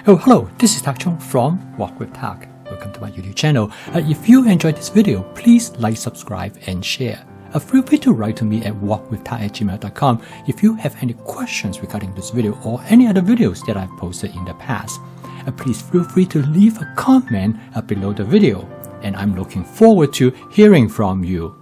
Oh, hello, this is Tak Chung from Walk with Tak. Welcome to my YouTube channel. If you enjoyed this video, please like, subscribe, and share. Feel free to write to me at walkwithtak@gmail.com if you have any questions regarding this video or any other videos that I've posted in the past. Please feel free to leave a comment below the video, and I'm looking forward to hearing from you.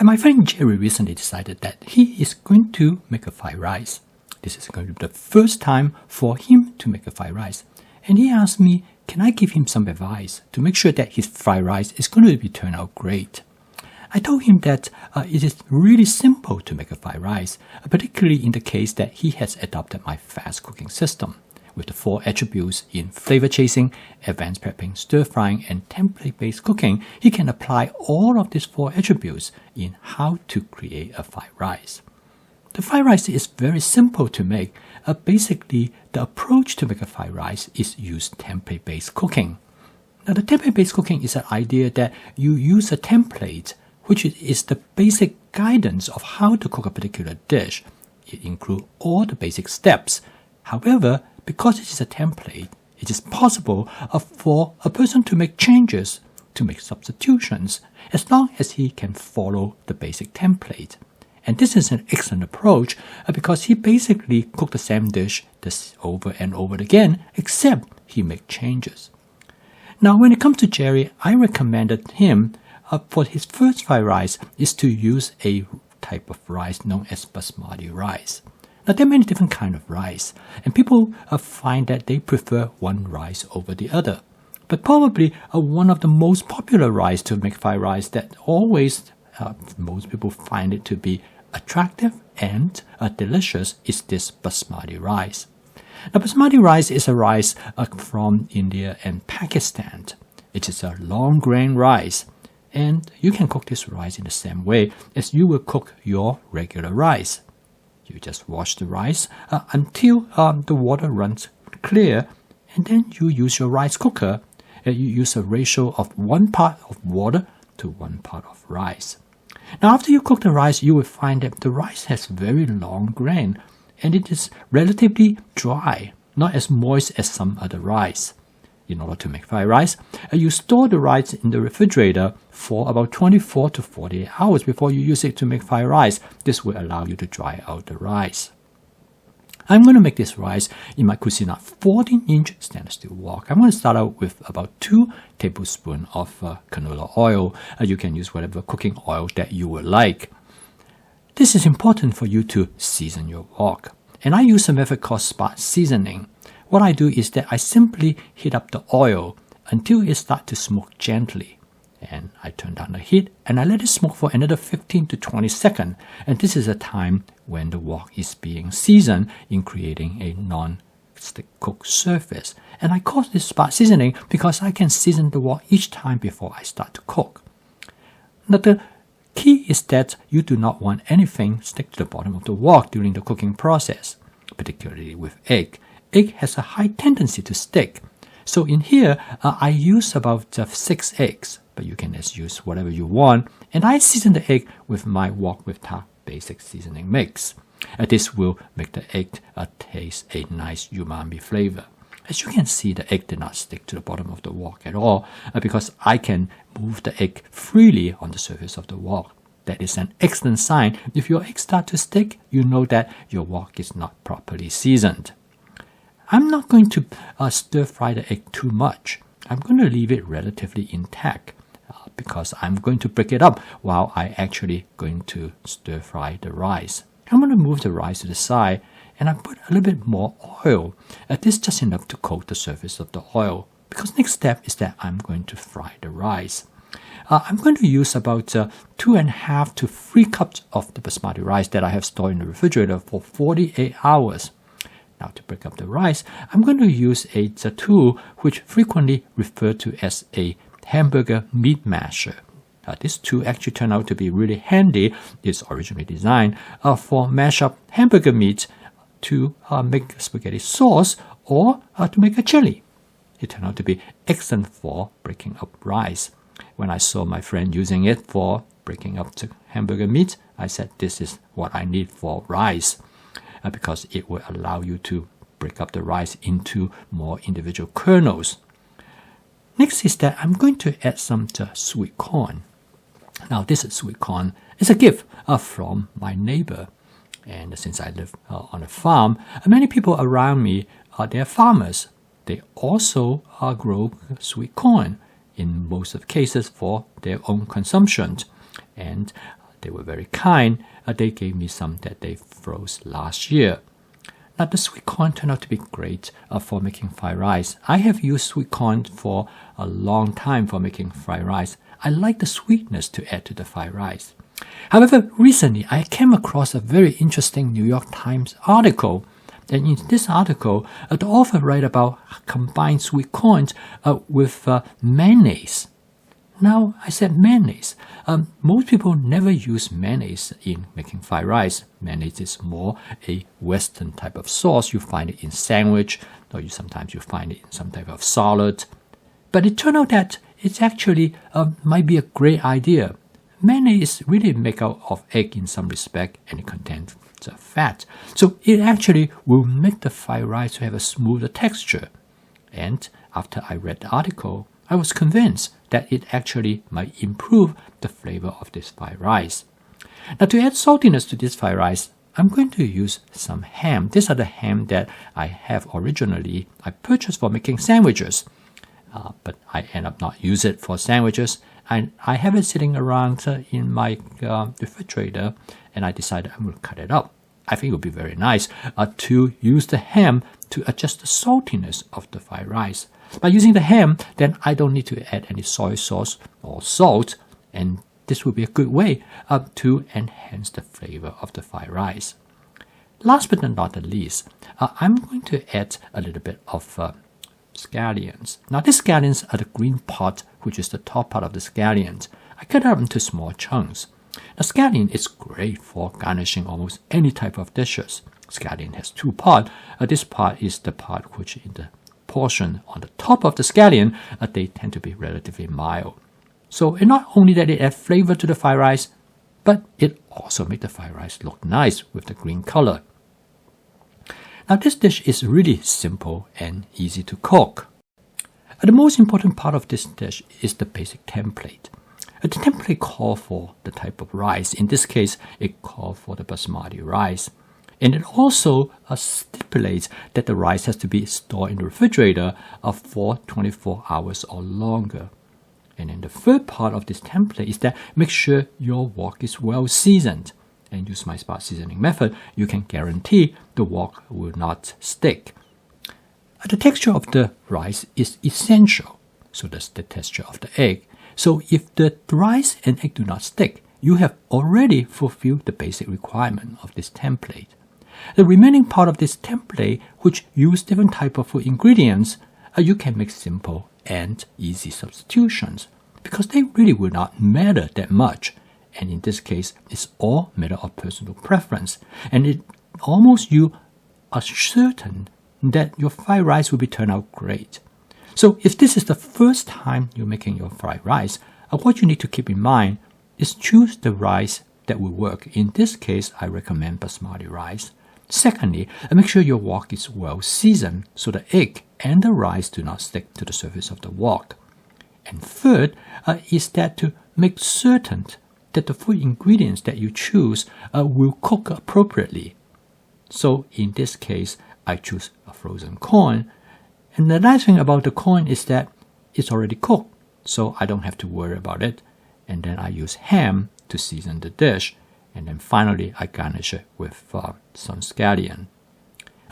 My friend Jerry recently decided that he is going to make a fried rice. This is going to be the first time for him to make a fried rice. And he asked me, can I give him some advice to make sure that his fried rice is going to turn out great? I told him that it is really simple to make a fried rice, particularly in the case that he has adopted my fast cooking system. With the 4 attributes in flavor chasing, advanced prepping, stir frying, and template-based cooking, he can apply all of these 4 attributes in how to create a fried rice. The fried rice is very simple to make. Basically, the approach to make a fried rice is use template-based cooking. Now, the template-based cooking is an idea that you use a template, which is the basic guidance of how to cook a particular dish. It includes all the basic steps. However, because it is a template, it is possible for a person to make changes, to make substitutions, as long as he can follow the basic template. And this is an excellent approach because he basically cooked the same dish over and over again, except he made changes. Now, when it comes to Jerry, I recommended him for his first fried rice is to use a type of rice known as basmati rice. Now, there are many different kinds of rice, and people find that they prefer one rice over the other. But probably one of the most popular rice to make fried rice that always most people find it to be attractive and delicious is this basmati rice. Now, basmati rice is a rice from India and Pakistan. It is a long grain rice, and you can cook this rice in the same way as you will cook your regular rice. You just wash the rice until the water runs clear, and then you use your rice cooker. You use a ratio of 1 part of water to 1 part of rice. Now, after you cook the rice, you will find that the rice has very long grain, and it is relatively dry, not as moist as some other rice. In order to make fried rice, you store the rice in the refrigerator for about 24 to 48 hours before you use it to make fried rice. This will allow you to dry out the rice. I'm going to make this rice in my Cuisinart 14-inch stainless steel wok. I'm going to start out with about 2 tablespoons of canola oil. You can use whatever cooking oil that you would like. This is important for you to season your wok. And I use a method called spot seasoning. What I do is that I simply heat up the oil until it starts to smoke gently. And I turn down the heat and I let it smoke for another 15 to 20 seconds. And this is a time when the wok is being seasoned in creating a non-stick cooked surface. And I call this spot seasoning because I can season the wok each time before I start to cook. Now, the key is that you do not want anything stick to the bottom of the wok during the cooking process, particularly with egg. Egg has a high tendency to stick. So in here, I use about 6 eggs, but you can just use whatever you want. And I season the egg with my Walk with Tak basic seasoning mix. This will make the egg taste a nice umami flavor. As you can see, the egg did not stick to the bottom of the wok at all because I can move the egg freely on the surface of the wok. That is an excellent sign. If your egg starts to stick, you know that your wok is not properly seasoned. I'm not going to stir fry the egg too much. I'm going to leave it relatively intact because I'm going to break it up while I actually going to stir fry the rice. I'm going to move the rice to the side and I put a little bit more oil. This is just enough to coat the surface of the oil because next step is that I'm going to fry the rice. I'm going to use about 2.5 to 3 cups of the basmati rice that I have stored in the refrigerator for 48 hours. Now, to break up the rice, I'm going to use a tool which frequently referred to as a hamburger meat masher. This tool actually turned out to be really handy. It's originally designed for mash up hamburger meat to make spaghetti sauce or to make a chili. It turned out to be excellent for breaking up rice. When I saw my friend using it for breaking up the hamburger meat, I said this is what I need for rice. because it will allow you to break up the rice into more individual kernels. Next is that I'm going to add some sweet corn. Now this sweet corn is a gift from my neighbor. And since I live on a farm, many people around me they're farmers. They also grow sweet corn in most of the cases for their own consumption. And they were very kind. They gave me some that they froze last year. Now the sweet corn turned out to be great for making fried rice. I have used sweet corn for a long time for making fried rice. I like the sweetness to add to the fried rice. However, recently I came across a very interesting New York Times article. And in this article, the author wrote about combined sweet corn with mayonnaise. Now, I said mayonnaise. Most people never use mayonnaise in making fried rice. Mayonnaise is more a Western type of sauce. You find it in sandwich, or sometimes you find it in some type of salad. But it turned out that it actually might be a great idea. Mayonnaise is really made out of egg in some respect, and it contains fat. So it actually will make the fried rice to have a smoother texture. And after I read the article, I was convinced that it actually might improve the flavor of this fried rice. Now to add saltiness to this fried rice, I'm going to use some ham. These are the ham that I have originally. I purchased for making sandwiches, but I end up not use it for sandwiches. And I have it sitting around in my refrigerator, and I decided I'm going to cut it up. I think it would be very nice to use the ham to adjust the saltiness of the fried rice. By using the ham, then I don't need to add any soy sauce or salt, and this will be a good way to enhance the flavor of the fried rice. Last but not the least, I'm going to add a little bit of scallions. Now these scallions are the green part, which is the top part of the scallions. I cut it up into small chunks. Now scallion is great for garnishing almost any type of dishes. Scallion has two parts. This part is the part which in the portion on the top of the scallion, they tend to be relatively mild. So it not only that it adds flavor to the fried rice, but it also makes the fried rice look nice with the green color. Now this dish is really simple and easy to cook. The most important part of this dish is the basic template. The template calls for the type of rice. In this case, it calls for the basmati rice. And it also stipulates that the rice has to be stored in the refrigerator for 24 hours or longer. And then the third part of this template is that make sure your wok is well seasoned. And use my spot seasoning method, you can guarantee the wok will not stick. The texture of the rice is essential. So does the texture of the egg. So if the rice and egg do not stick, you have already fulfilled the basic requirement of this template. The remaining part of this template, which use different type of food ingredients, you can make simple and easy substitutions because they really will not matter that much. And in this case, it's all matter of personal preference. And it almost you are certain that your fried rice will be turned out great. So if this is the first time you're making your fried rice, what you need to keep in mind is choose the rice that will work. In this case, I recommend basmati rice. Secondly, make sure your wok is well seasoned so the egg and the rice do not stick to the surface of the wok. And third is that to make certain that the food ingredients that you choose will cook appropriately. So in this case, I choose a frozen corn. And the nice thing about the corn is that it's already cooked, so I don't have to worry about it. And then I use ham to season the dish. And then finally, I garnish it with some scallion.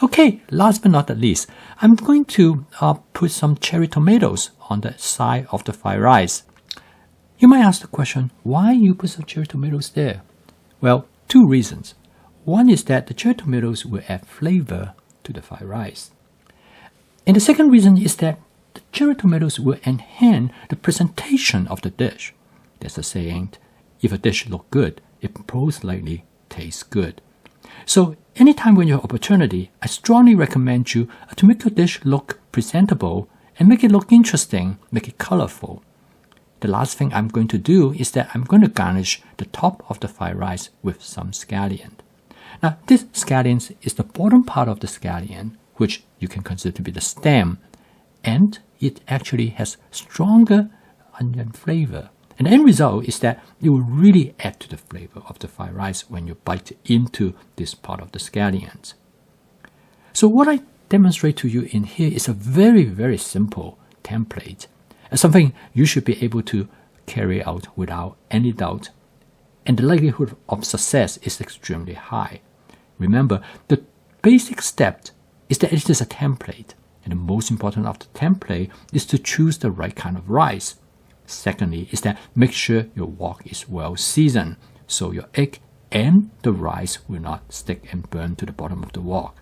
Okay, last but not the least, I'm going to put some cherry tomatoes on the side of the fried rice. You might ask the question, why you put some cherry tomatoes there? Well, two reasons. One is that the cherry tomatoes will add flavor to the fried rice. And the second reason is that the cherry tomatoes will enhance the presentation of the dish. There's a saying, if a dish looks good, it most likely tastes good. So anytime when you have opportunity, I strongly recommend you to make your dish look presentable and make it look interesting, make it colorful. The last thing I'm going to do is that I'm going to garnish the top of the fried rice with some scallion. Now, this scallions is the bottom part of the scallion, which you can consider to be the stem, and it actually has stronger onion flavor. And the end result is that it will really add to the flavor of the fried rice when you bite into this part of the scallions. So what I demonstrate to you in here is a very, very simple template, something you should be able to carry out without any doubt. And the likelihood of success is extremely high. Remember, the basic step is that it is a template. And the most important of the template is to choose the right kind of rice. Secondly, is that make sure your wok is well seasoned, so your egg and the rice will not stick and burn to the bottom of the wok.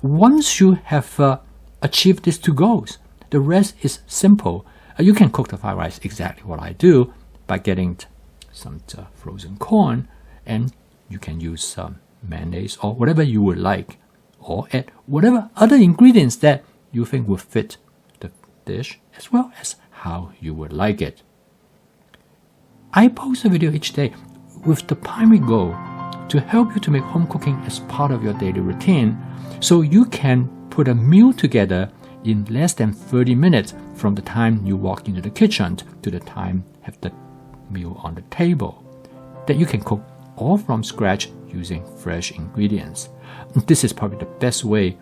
Once you have achieved these two goals, the rest is simple. You can cook the fried rice exactly what I do by getting some frozen corn, and you can use some mayonnaise or whatever you would like, or add whatever other ingredients that you think will fit the dish as well as how you would like it. I post a video each day with the primary goal to help you to make home cooking as part of your daily routine, so you can put a meal together in less than 30 minutes from the time you walk into the kitchen to the time you have the meal on the table, that you can cook all from scratch using fresh ingredients. This is probably the best way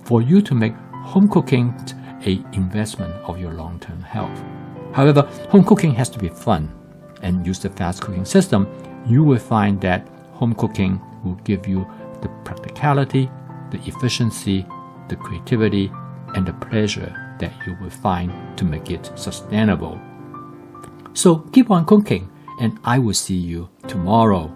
for you to make home cooking an investment of your long-term health. However, home cooking has to be fun, and use the fast cooking system. You will find that home cooking will give you the practicality, the efficiency, the creativity, and the pleasure that you will find to make it sustainable. So keep on cooking, and I will see you tomorrow.